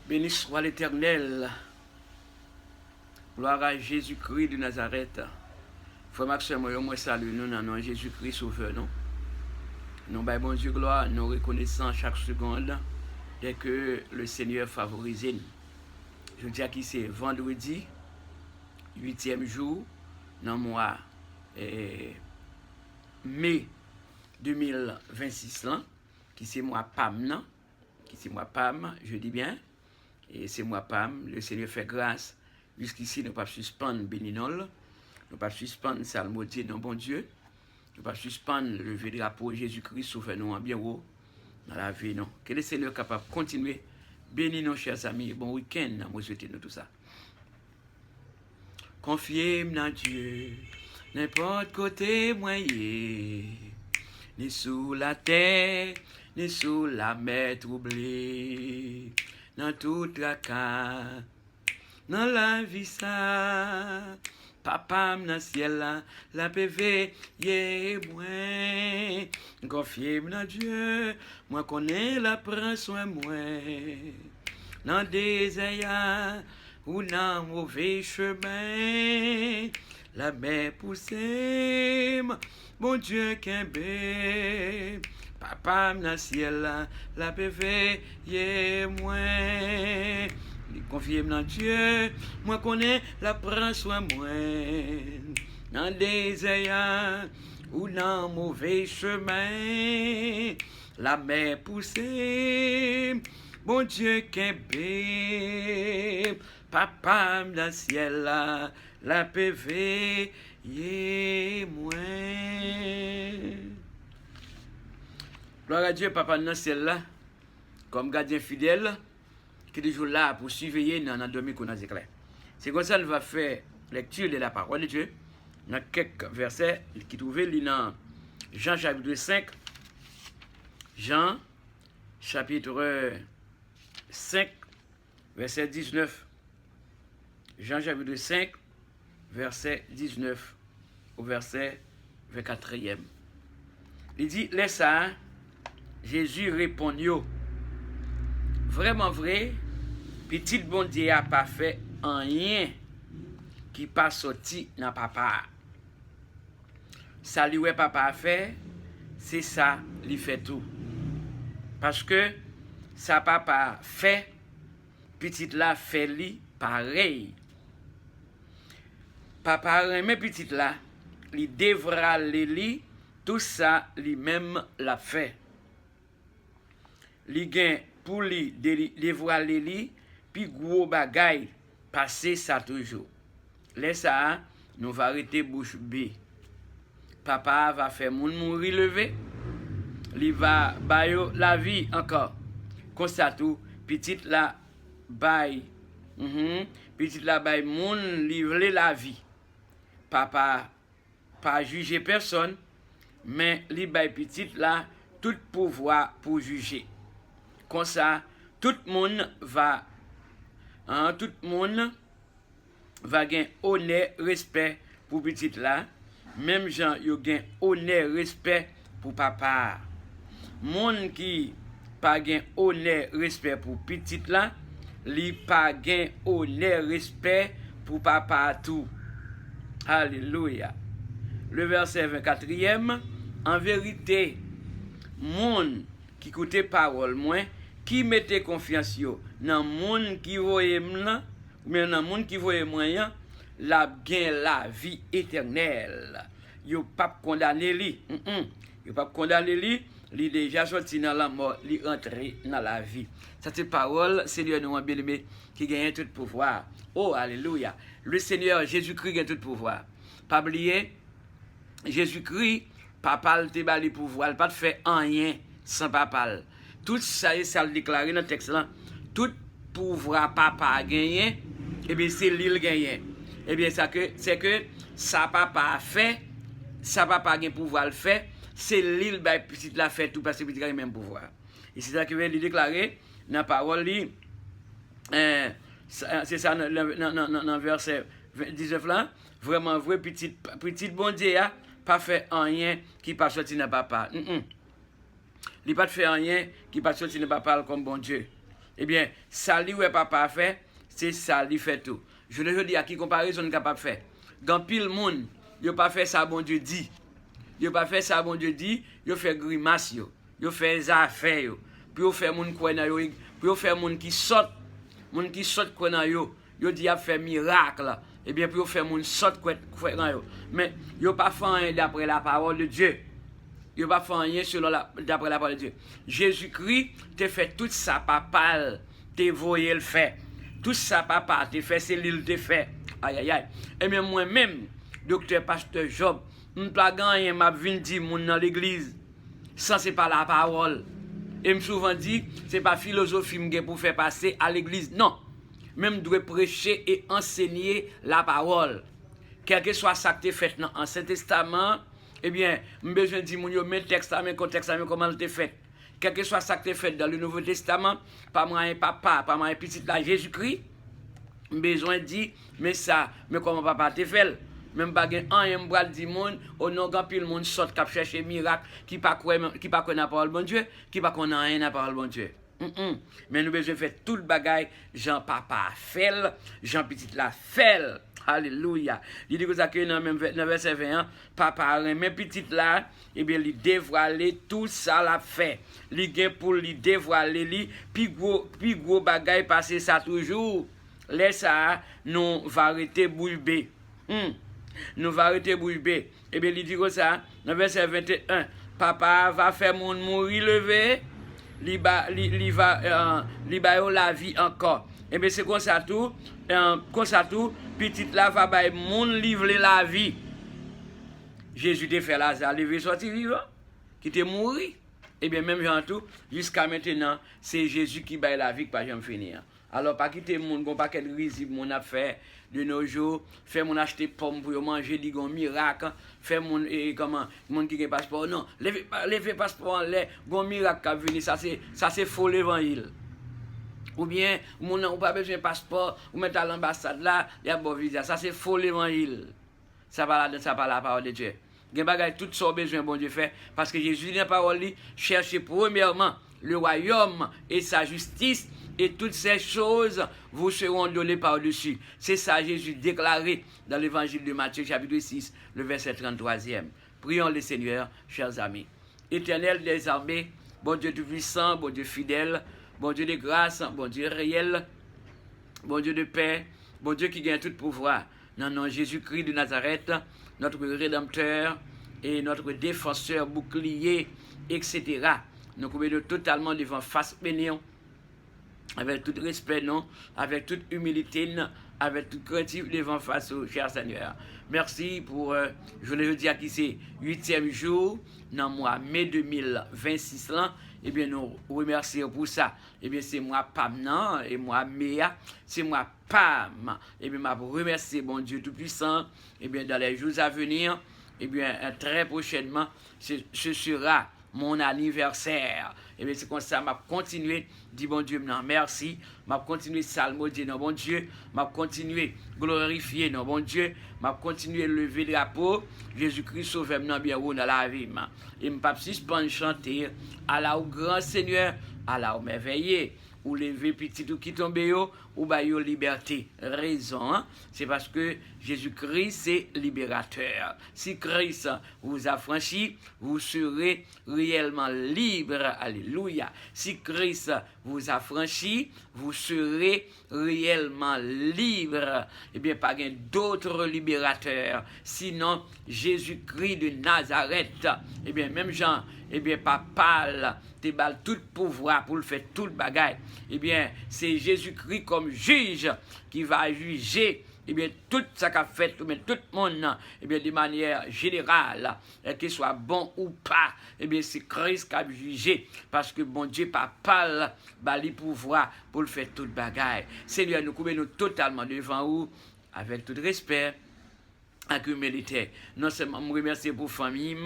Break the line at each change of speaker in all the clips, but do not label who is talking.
Béni soit l'Éternel. Gloire à Jésus-Christ de Nazareth. Frère Maxime, moi salue nous dans Jésus-Christ sauveur, non? Nous, bon Dieu, gloire, nous reconnaissons chaque seconde dès que le Seigneur favorise nous. Je dis à qui c'est vendredi, 8e jour, dans le mois mai 2026, là, qui c'est mois PAM, non? Qui c'est mois PAM, je dis bien, et c'est mois PAM, le Seigneur fait grâce. Jusqu'ici, nous ne pouvons pas suspendre Béninol, nous ne pouvons pas suspendre Salmodier, non bon Dieu, nous ne pouvons pas suspendre le lever de drapeau Jésus-Christ, sauvez-nous en bien haut dans la vie, non. Que le Seigneur capable de continuer, bénis nos chers amis, bon week-end, moi souhaitez nous tout ça. Confiez-moi dans Dieu, n'importe côté moyen, ni sous la terre, ni sous la mer troublée, dans toute la carte. Dans la vie ça, papa dans le ciel la PV, yé moi, confiez-moi dans Dieu, moi connais la prend soin moi, dans des désert ou dans mauvais chemin, la mer poussée, bon Dieu qu'un bé, papa dans le ciel la PV, yé moi. Confiez-moi dans Dieu, moi connais la prend soin moi. Dans des désert ou dans mauvais chemin, la mer poussée, bon Dieu qu'un bé, papa dans le ciel la PV, yé moi. Gloire à Dieu, papa dans le ciel là, comme gardien fidèle, qui est toujours là pour surveiller dans la demi qu'on a éclair. C'est comme ça qu'on va faire lecture de la parole de Dieu dans quelques versets qui trouvent dans Jean chapitre 5. Jean chapitre 5, verset 19. Jean chapitre 5, verset 19 au verset 24e. Il dit, laisse ça, Jésus répondit, vraiment vrai, petit bon Dieu a pas fait rien qui pas sorti dans papa. Ça lui ouais papa a fait, c'est ça lui fait tout. Parce que ça papa fait, petit là fait lui pareil. Papa remet petit là, lui devra lui tout ça lui-même l'a fait. Li gain pour lui dévoiler lui puis gros bagay passer ça toujours. Laisse ça, nous va arrêter bouche bée. Papa va faire moun mourir levé. Il va bayo la vie encore. Comme ça tout, petite la bay. Petite la bay moun livrer la vie. Papa pas juger personne, mais li bay petite là tout pouvoir pour juger. Comme ça, tout le monde va gagner honneur, respect pour petit là. Même gens yo gagne honneur, respect pour papa. Monde qui pas gagne honneur, respect pour petit là, li pas gagne honneur, respect pour papa tout. Alléluia. Le verset 24e, en vérité, monde qui écoute parole moins, qui mettait confiance dans monde qui voyait là, ou bien dans monde qui voyait moyen, la gain la vie éternelle. Yo pas condamné lui. Yo pas condamné lui, il déjà sorti dans la mort, il rentré dans la vie. Cette parole, Seigneur nous bien-aimé, qui gagne tout pouvoir. Oh alléluia. Le Seigneur Jésus-Christ gagne tout pouvoir. Pas oublier Jésus-Christ, papa te ba le pouvoir, pas de faire rien sans papa. Tout ça est ça déclaré dans le texte là. Tout pouvoir papa a gagné, et bien c'est l'île gagné. Et bien c'est que ça papa a fait, ça papa a pouvoir le faire, c'est l'île bah petite la fait tout parce que petit a même pouvoir. Et c'est ça que veut déclarer dans la parole c'est ça dans verset 19 là, vraiment vrai petit bon Dieu a pas fait rien qui pas sorti dans papa. Il pas fait rien qui pas sorti dans papa comme bon Dieu. eh bien, ça lui ouais papa fait, c'est ça lui fait tout. Je le dis à qui comparaison capable de faire. Quand pile monde, yo pas fait ça bon Dieu dit. Yo pas fait ça bon Dieu dit, yo fait grimace yo. Yo fait affaire yo. Puis yo fait moun quoi nan yo, puis yo fait moun qui saute quoi nan yo. Yo dit a fait miracle. Eh bien, puis yo fait moun saute quoi nan yo. Mais yo pas fait rien d'après la parole de Dieu. Yo pas fait rien selon d'après la parole de Dieu. Jésus-Christ te fait tout ça papa, te voyé le fait. Tout ça papa te fait, c'est l'île te fait. Aïe aïe aïe. Et bien moi-même, docteur pasteur Job, m'pa gagné m'a vinn di moun dans l'église. Ça c'est pas la parole. Et me souvent dit, c'est pas philosophie m'gè pour faire passer à l'église. Non. Même doit prêcher et enseigner la parole. Quel que soit ça que tu fait dans l'Ancien Testament, eh bien, j'ai besoin de dire, mais texte, mais contexte, mais comment tu fait. Quel que soit ça que tu fait dans le Nouveau Testament, pas moi un papa, pas moi un petit là, Jésus-Christ, j'ai besoin de dire, mais ça, mais comment papa te fait. Même pas un bras dit monde, au nom grand pile monde sort cap chercher miracle, qui pas connaît la parole bon Dieu, qui pas connaît rien la parole bon Dieu. Mais nous besoin faire tout le bagage, Jean papa fait, Jean petit la fait. Alléluia. Il dit que ça que dans verset 21, papa remet petit là, et bien il dévoiler tout ça l'a fait. Il gain pour lui dévoiler lui, puis gros bagage passer ça toujours. Laisse ça, nous va arrêter bouche bée. Nous va arrêter bouche bée. Et bien il dit que ça, dans verset 21, papa va faire mon mourir levé. Li va la vie encore. Et bien c'est comme ça tout, petite là va bay moun livrer la vie. Jésus te fait Lazare lever sorti vivant, qui te mourir. Et bien même Jean tout, jusqu'à maintenant, c'est Jésus qui baille la vie qui pas jamais finir. Alors pas quitter moun gon paquet de risible mon a fait de nos jours, fait mon acheter pomme pour manger dit gon miracle, fait mon comment moun qui gen passeport non, lever passeport en l'air, gon miracle qui venir ça c'est faux l'évangile. Ou bien moun ou pas besoin de passeport, ou mettre à l'ambassade là, il y a bon visa, ça c'est faux l'évangile. Ça pas la parole de Dieu. Gen bagay tout ça besoin bon Dieu fait parce que Jésus dit dans la parole li, cherchez premièrement le royaume et sa justice et toutes ces choses vous seront données par-dessus. C'est ça Jésus déclaré dans l'évangile de Matthieu chapitre 6, le verset 33e. Prions le Seigneur, chers amis. Éternel des armées, bon Dieu tout-puissant, bon Dieu fidèle, bon Dieu de grâce, bon Dieu réel, bon Dieu de paix, bon Dieu qui gagne tout pouvoir. Dans le nom de Jésus-Christ de Nazareth, notre Rédempteur et notre défenseur, bouclier, etc. Nous pouvons totalement devant face bénéant, avec tout respect, non, avec toute humilité, non, avec toute crainte devant face au cher Seigneur. Merci pour, je le dis à qui c'est 8e jour, dans le mois mai 2026 là. Eh bien, nous remercions pour ça. Eh bien, c'est moi Pam, non, et moi Méa, c'est moi Pam. Eh bien, je remercie bon Dieu Tout-Puissant. Eh bien, dans les jours à venir, eh bien, très prochainement, ce sera mon anniversaire. Et bien c'est comme ça, m'a continué, dit bon Dieu, non, merci, m'a continué salmodier, non, bon Dieu, m'a continué glorifier, non, bon Dieu, m'a continué lever le drapeau, Jésus-Christ sauve non bien dans la vie, et m'a pas suspendre chanter, à la au grand Seigneur, à la au merveilleux, ou lever petit ou qui tombe ou ba yo liberté. Raison, hein? C'est parce que Jésus-Christ c'est libérateur. Si Christ vous affranchit, vous serez réellement libre. Alléluia. Si Christ vous affranchit, vous serez réellement libre. Eh bien, pas d'autres libérateurs, sinon Jésus-Christ de Nazareth. Eh bien, même Jean, eh bien, papa, te bal tout pouvoir pour le faire tout le bagage. Eh bien, c'est Jésus-Christ comme juge qui va juger, eh bien, tout ça qu'a fait, tout le monde, eh bien, de manière générale, qu'il soit bon ou pas, eh bien, c'est Christ qui a jugé, parce que bon Dieu, papa, bali pouvoir pour le faire tout le bagage. Seigneur, nous couvrons totalement devant vous, avec tout respect, accumulé. Non seulement me remercier pour famille,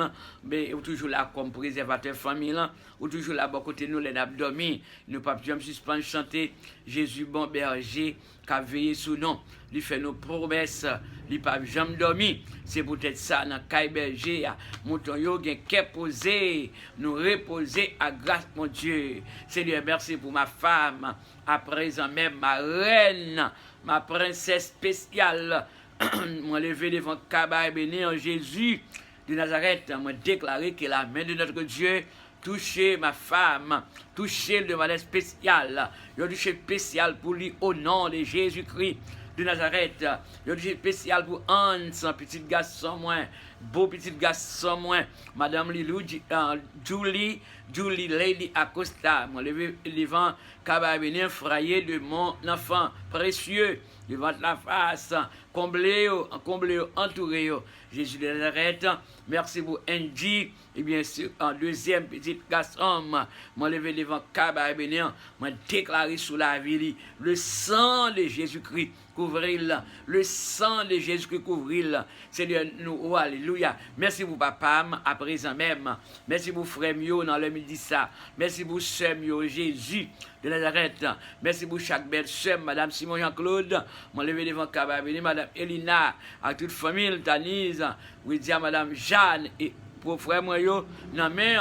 mais toujours là comme préservateur famille là, ou toujours là bon côté nous les dormi, nous pas jamais suspendre chanter Jésus bon berger qui a veillé sous nous, lui fait nos promesses, lui pas jamais dormi. C'est peut-être ça dans caille berger, mouton yo gen qu'est posé, nous reposer à grâce mon Dieu. Seigneur, merci pour ma femme, à présent même ma reine, ma princesse spéciale. Moi levé devant Kaba et béni en Jésus de Nazareth, moi déclaré que la main de notre Dieu toucher ma femme, toucher de manière spéciale, un toucher spécial pour lui au nom de Jésus-Christ de Nazareth, un toucher spécial pour Hans, petit garçon moins, beau petit garçon moins, Madame Lilou, Julie Lady Acosta, moi levé devant Kaba et béni frayé de mon enfant précieux devant la face, comblé, entouré. Jésus de Nazareth, merci pour Angie, et bien sûr, en deuxième petite garçon, moi levé devant Kaba et Bénin, moi déclaré sous la vie, le sang de Jésus-Christ couvrir, le sang de Jésus-Christ couvrir, Seigneur, nous, oh, alléluia, merci pour papa, à présent même, merci pour frère Mio dans le midi ça, merci pour sœur Mio, Jésus de Nazareth, merci pour chaque belle sœur, Madame Simon Jean-Claude, moi levé devant Kaba et Bénin, Madame Elina, à toute famille, Tanise, oui, dire Madame Jeanne, et pour frère moi, non mais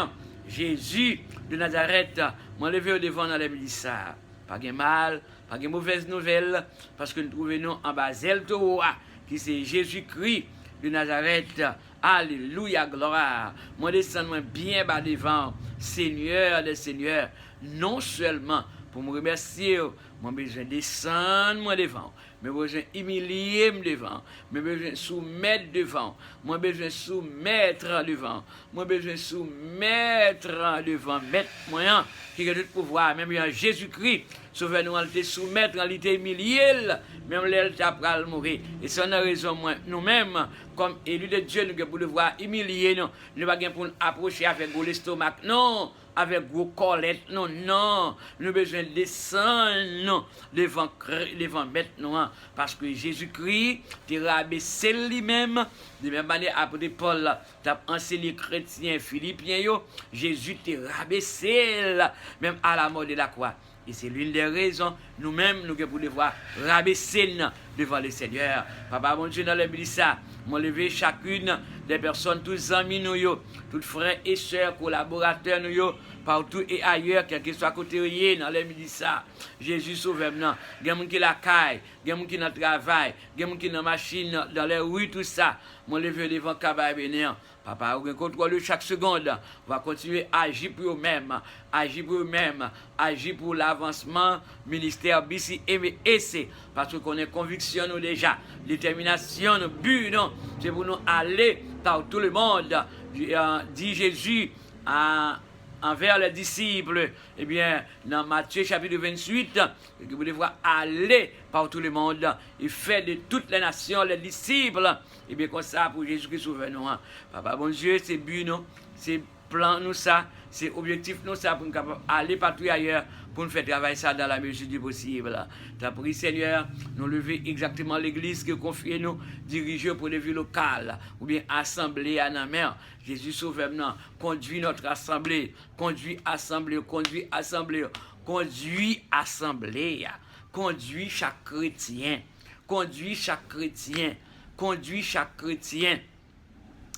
Jésus de Nazareth, moi levé devant dans le midi ça, pas de mal, pas de mauvaise nouvelle, parce que nous trouvons en Basel Torah, qui c'est Jésus-Christ de Nazareth. Alléluia, gloire. Moi, descends bien bas devant, Seigneur des Seigneurs, non seulement pour me remercier, moi, besoin de descendre moi devant, mais besoin humilier me devant, mais besoin soumettre devant, moi besoin soumettre devant, moi besoin soumettre devant, mettre moyen qui a tout pouvoir, même Jésus-Christ, sauver-nous en te soumettre, en te humilier, même l'elle t'a pral mourir. Et ça n'a raison, moi, nous-mêmes, comme élus de Dieu, nous pour devoir humilier, nous ne pas pour nous approcher avec l'estomac, non. Avec vos collettes, non, non, nous avons besoin de descendre devant mettre nous, parce que Jésus-Christ t'a rabaissé lui-même, de même manière après Paul t'a enseigné les chrétiens philippiens, Jésus t'a rabaissé, même à la mort de la croix. Et c'est l'une des raisons, nous-mêmes, nous pouvons devoir rabaisser devant le Seigneur. Papa, mon Dieu, dans le ça, moi lever chacune des personnes, tous amis, nous, tous frères et sœurs, collaborateurs, nous, partout et ailleurs, quel que soit côté, dans le ça. Jésus sauve-nous. Il y a des gens qui la caille, il y a des gens qui dans le travail, il y a des gens qui dans la machine, dans les rues, tout ça. Moi lever devant Kaba et Bénin. Papa, on contrôle chaque seconde. On va continuer à agir pour eux-mêmes, agir pour l'avancement ministère BC et c'est parce qu'on est conviction nous déjà, détermination, nous but, non, c'est pour nous aller par tout le monde. Dit Jésus envers les disciples, eh bien, dans Matthieu chapitre 28, vous devez aller par tout le monde et faire de toutes les nations les disciples. Et bien, comme ça, pour Jésus-Christ sauve-nous. Papa, bon Dieu, c'est but, non? C'est plan, nous, ça. C'est objectif, nous, ça, pour nous aller partout ailleurs, pour nous faire travailler ça dans la mesure du possible. Tu as pris, Seigneur, nous lever exactement l'église que confie nous, diriger pour les villes locales, ou bien assemblée à la mer. Jésus sauve-nous. Conduit notre assemblée. Conduit assemblée. Conduit chaque chrétien. Conduit chaque chrétien.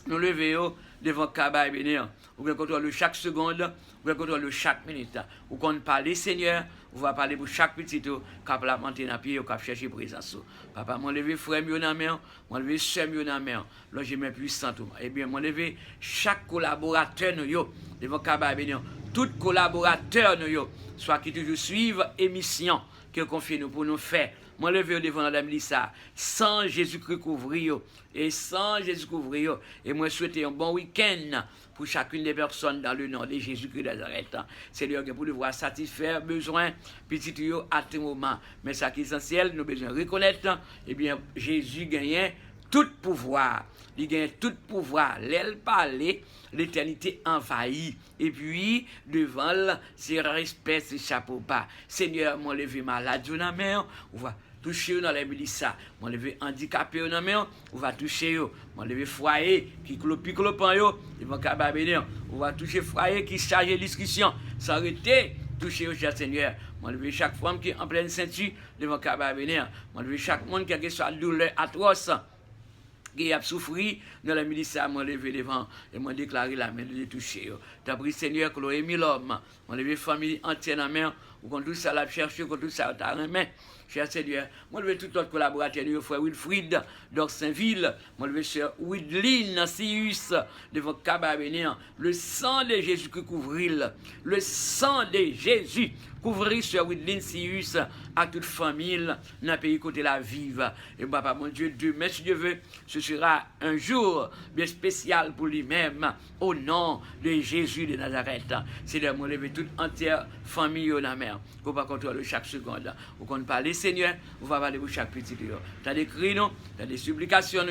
Nous levons devant Kaba et Bénin. Vous pouvez contrôler chaque seconde, vous pouvez contrôler chaque minute. Vous pouvez parler, Seigneur, vous va parler pour chaque petit tour, quand la monter dans pied, quand chercher présence. Papa, mon levé frère mieux dans main, mon levé soeur mieux dans main. Là, j'ai mes puissants. Eh bien, mon levé chaque collaborateur nous devant Kaba et Bénin. Tout collaborateur nous soit qui toujours suivent émission que confie nous pour nous faire. Moi, levé devant la dame Lisa, sans Jésus-Christ couvrir, et sans Jésus couvrir, et moi, souhaiter un bon week-end pour chacune des personnes dans le nom de Jésus-Christ de Nazareth. Seigneur, pour devoir satisfaire besoin, petit à tout moment. Mais ça qui est essentiel, nous besoin reconnaître, eh bien, Jésus gagnait tout pouvoir. Il gagne tout pouvoir. L'aile parler, l'éternité envahit. Et puis, devant là, c'est respect, c'est chapeau bas. Seigneur, mon levé malade dans la main, on va toucher dans les milices. Mon levé handicapé dans la main, on va toucher. Mon levé foyer qui clopant, ils vont cababiner. On va toucher foyer qui charge de discussion. Ça aurait été touché au cher Seigneur. Mon levé chaque femme qui est en pleine ceinture devant cababiner. Mon levé chaque monde qui a soit douleur atroce. Qui a souffri dans la milice, m'a levé devant et m'a déclaré la main de toucher. T'as pris Seigneur que l'on mis l'homme, m'a levé famille entière dans la main, ou quand tout ça l'a cherché, quand tout ça t'a remis. Cher Seigneur, m'a levé tout autre collaborateur, frère Wilfried, d'Orsainville, m'a levé cher Widlin, Sius, devant Cababénéen. Le sang de Jésus qui couvrit, le sang de Jésus couvrit sur Widlin, Sius, à toute famille, dans le pays côté la vive. Et papa, mon Dieu, demain, si Dieu veut, ce sera un jour bien spécial pour lui-même, au nom de Jésus de Nazareth. C'est de mon lever toute entière famille au la mer. Qu'on va contrôler chaque seconde. Ou qu'on parle, Seigneur, on va parler pour chaque petit. Tu as des cris, tu as des supplications,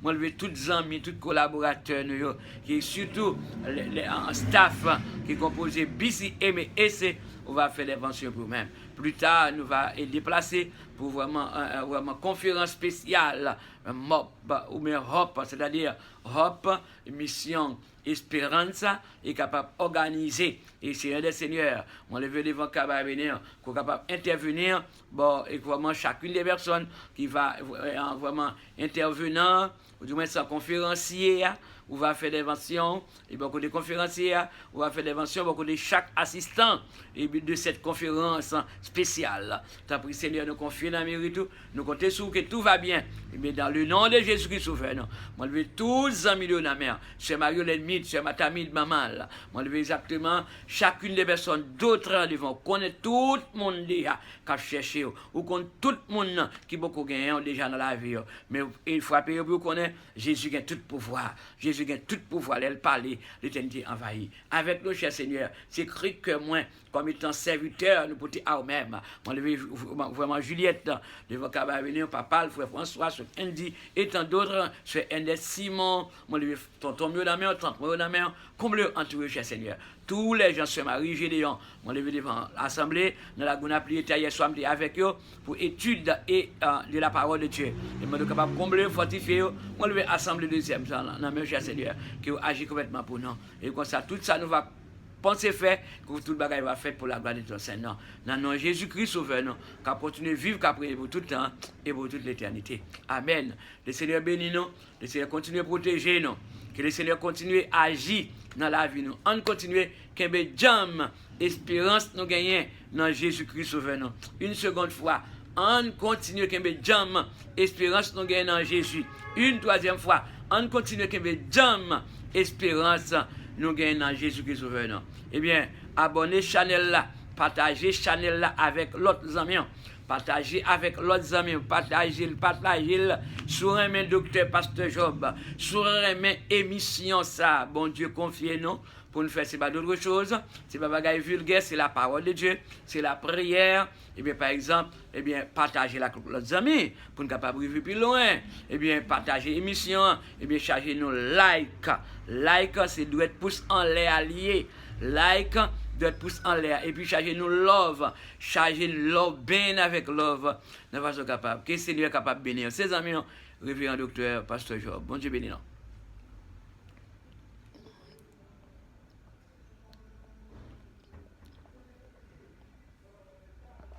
moi lever tous les amis, tous les collaborateurs, qui surtout les staff qui composent BC, Aimé et C, on va faire l'invention pour nous-mêmes. Plus tard, nous va déplacer pour vraiment conférence spéciale, MOP, ou bien HOP, c'est-à-dire HOP, mission Espérance, est capable d'organiser. Et c'est un des seigneurs, on le veut devant Cababénéen, qui est capable d'intervenir, bon, et vraiment chacune des personnes qui va vraiment intervenant, ou du moins sans conférencier, on va faire des inventions, et beaucoup de conférenciers, on va faire des inventions, beaucoup de chaque assistant et de cette conférence spéciale. Tu as pris Seigneur, nous confier dans mérite, nous comptons sur que tout va bien. Mais dans le nom de Jésus-Christ, souverain, moi je vais tous les amis de la mer, c'est Mario l'ennemi, c'est Matamid Mamal, moi je vais exactement chacune des personnes d'autres devant connaître tout le monde déjà qui a cherché, ou connaître tout le monde qui beaucoup gagné déjà dans la vie. Mais il faut appeler pour connaître Jésus a tout pouvoir. Jésus a tout pouvoir, elle parler, l'éternité envahie. Avec nous, cher Seigneur, c'est écrit que moi, comme étant serviteur, nous porter à nous-mêmes. Moi, vraiment Juliette, devant Cababénéen, papa, le frère François, ce Andy, et tant d'autres, ce Endès Simon, moi, tonton mieux dans la main, tante mieux dans la main, comble entouré, cher Seigneur. Tous les gens se marient, Gédéon, moi, levé devant l'assemblée, dans la gouna plié, hier soir, avec eux, pour étude et de la parole de Dieu. Et moi, capable de combler, fortifier, moi, levé assemblée deuxième, dans la main, cher Seigneur, qui agit complètement pour nous. Et comme ça, tout ça, nous va penser faire que tout le bagage va faire pour la gloire de ton Seigneur. Dans le nom de Jésus-Christ, sauveur, nous, qu'à continuer à vivre, qu'à prier pour tout le temps et pour toute l'éternité. Amen. Le Seigneur bénit nous, le Seigneur continue à protéger nous, que le Seigneur continue à agir dans la vie nous. On continue qu'un jam, espérance nous gagnons dans Jésus-Christ, sauveur nous. Une seconde fois, on continue qu'un jam, espérance nous gagnons dans Jésus. Une troisième fois, on continue qu'un jam, espérance nous gagnons dans Jésus-Christ sauveur. Eh bien, abonnez channel là, partagez channel là avec l'autre amis. Partagez avec l'autre amis, partagez sur un main docteur Pasteur Job, sur un main émission ça, bon Dieu confiez-nous pour nous faire c'est pas d'autre chose, c'est pas bagaille vulgaire, c'est la parole de Dieu, c'est la prière. Eh bien, par exemple, eh bien, partagez la avec l'autre amis pour nous capable de vivre plus loin. Eh bien, partagez l'émission, eh bien, chargez-nous like. Like, c'est doit être pouce en l'air allié. Like, doit être pouce en l'air. Et puis, chargez-nous love. Chargez love bien avec love. Nous sommes capables. Que le Seigneur est capable de bénir ses amis, révérend docteur, pasteur Job. Bon Dieu bénisse.